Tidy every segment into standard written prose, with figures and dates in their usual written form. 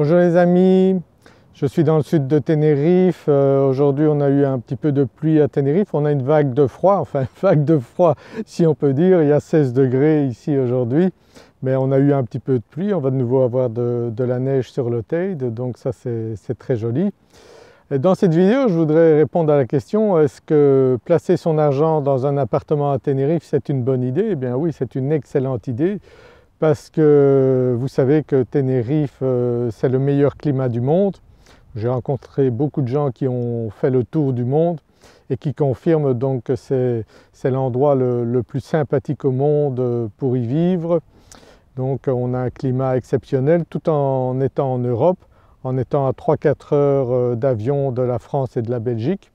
Bonjour les amis, je suis dans le sud de Tenerife. Aujourd'hui on a eu un petit peu de pluie à Tenerife, on a une vague de froid, enfin une vague de froid si on peut dire, il y a 16 degrés ici aujourd'hui, mais on a eu un petit peu de pluie, on va de nouveau avoir de la neige sur le Teide, donc ça c'est très joli. Et dans cette vidéo je voudrais répondre à la question, est-ce que placer son argent dans un appartement à Tenerife c'est une bonne idée? Eh bien oui, c'est une excellente idée. Parce que vous savez que Tenerife c'est le meilleur climat du monde. J'ai rencontré beaucoup de gens qui ont fait le tour du monde et qui confirment donc que c'est l'endroit le plus sympathique au monde pour y vivre. Donc on a un climat exceptionnel tout en étant en Europe, en étant à 3-4 heures d'avion de la France et de la Belgique.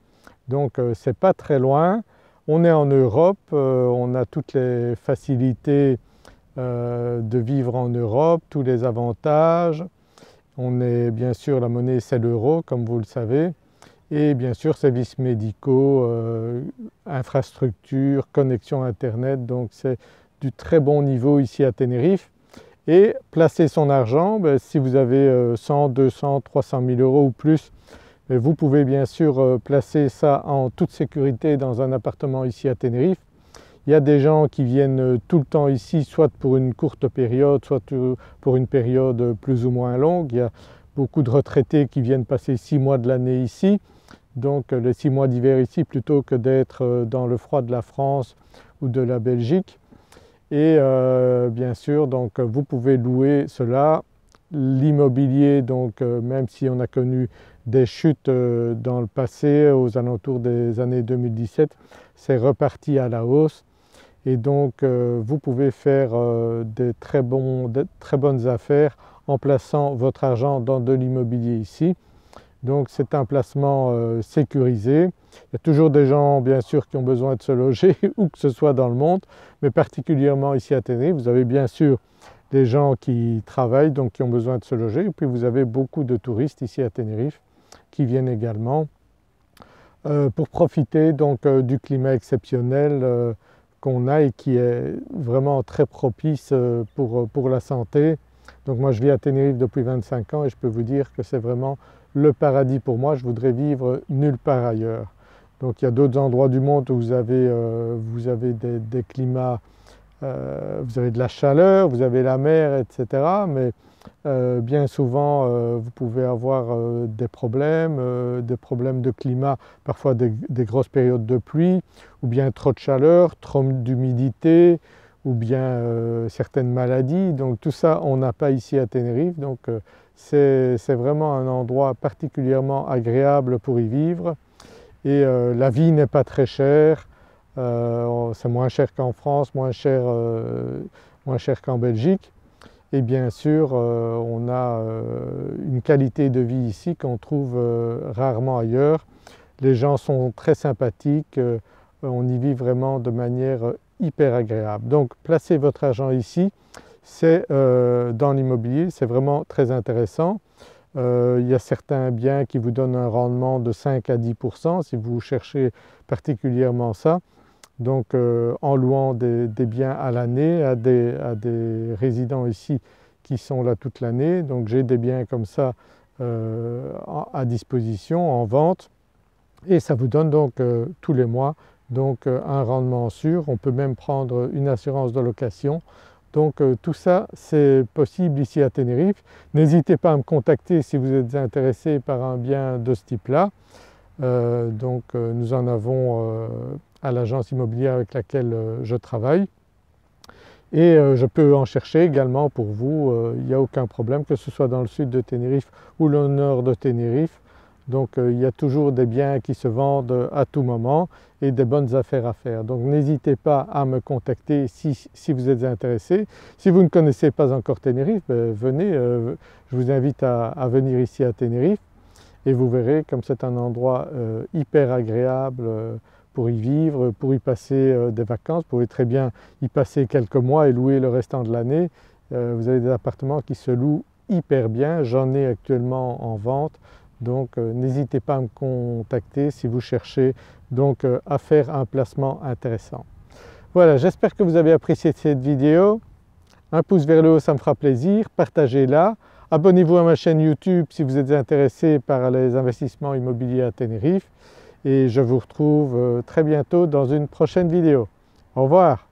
Donc c'est pas très loin. On est en Europe, on a toutes les facilités de vivre en Europe, tous les avantages. On est bien sûr, la monnaie c'est l'euro comme vous le savez, et bien sûr services médicaux, infrastructures, connexion internet, donc c'est du très bon niveau ici à Tenerife. Et placer son argent, si vous avez 100, 200, 300 000 euros ou plus, vous pouvez bien sûr placer ça en toute sécurité dans un appartement ici à Tenerife. Il y a des gens qui viennent tout le temps ici, soit pour une courte période, soit pour une période plus ou moins longue. Il y a beaucoup de retraités qui viennent passer 6 mois de l'année ici, donc les 6 mois d'hiver ici plutôt que d'être dans le froid de la France ou de la Belgique. Et bien sûr donc vous pouvez louer cela. L'immobilier donc même si on a connu des chutes dans le passé aux alentours des années 2017, c'est reparti à la hausse. Et donc vous pouvez faire de très bonnes affaires en plaçant votre argent dans de l'immobilier ici. Donc c'est un placement sécurisé. Il y a toujours des gens bien sûr qui ont besoin de se loger où que ce soit dans le monde, mais particulièrement ici à Tenerife, vous avez bien sûr des gens qui travaillent donc qui ont besoin de se loger, et puis vous avez beaucoup de touristes ici à Tenerife qui viennent également pour profiter donc du climat exceptionnel qu'on a et qui est vraiment très propice pour la santé. Donc moi je vis à Tenerife depuis 25 ans et je peux vous dire que c'est vraiment le paradis pour moi, je voudrais vivre nulle part ailleurs. Donc il y a d'autres endroits du monde où vous avez des climats, vous avez de la chaleur, vous avez la mer, etc. Mais bien souvent vous pouvez avoir des problèmes de climat, parfois des grosses périodes de pluie, ou bien trop de chaleur, trop d'humidité, ou bien certaines maladies. Donc tout ça on n'a pas ici à Tenerife, donc c'est vraiment un endroit particulièrement agréable pour y vivre. Et la vie n'est pas très chère, c'est moins cher qu'en France, moins cher qu'en Belgique. Et bien sûr on a une qualité de vie ici qu'on trouve rarement ailleurs. Les gens sont très sympathiques, on y vit vraiment de manière hyper agréable. Donc placez votre argent ici, c'est dans l'immobilier, c'est vraiment très intéressant. Il y a certains biens qui vous donnent un rendement de 5 à 10% si vous cherchez particulièrement ça. Donc en louant des biens à l'année à des résidents ici qui sont là toute l'année. Donc j'ai des biens comme ça à disposition, en vente, et ça vous donne donc tous les mois donc un rendement sûr. On peut même prendre une assurance de location. Donc tout ça c'est possible ici à Tenerife. N'hésitez pas à me contacter si vous êtes intéressé par un bien de ce type-là. Nous en avons à l'agence immobilière avec laquelle je travaille, et je peux en chercher également pour vous, il n'y a aucun problème, que ce soit dans le sud de Tenerife ou le nord de Tenerife. Donc il y a toujours des biens qui se vendent à tout moment et des bonnes affaires à faire. Donc n'hésitez pas à me contacter si vous êtes intéressé. Si vous ne connaissez pas encore Tenerife, venez, je vous invite à venir ici à Tenerife, et vous verrez comme c'est un endroit hyper agréable pour y vivre, pour y passer des vacances. Vous pouvez très bien y passer quelques mois et louer le restant de l'année. Vous avez des appartements qui se louent hyper bien, j'en ai actuellement en vente. Donc n'hésitez pas à me contacter si vous cherchez donc à faire un placement intéressant. Voilà, j'espère que vous avez apprécié cette vidéo. Un pouce vers le haut, ça me fera plaisir, partagez-la, Abonnez-vous à ma chaîne YouTube si vous êtes intéressé par les investissements immobiliers à Tenerife et je vous retrouve très bientôt dans une prochaine vidéo. Au revoir.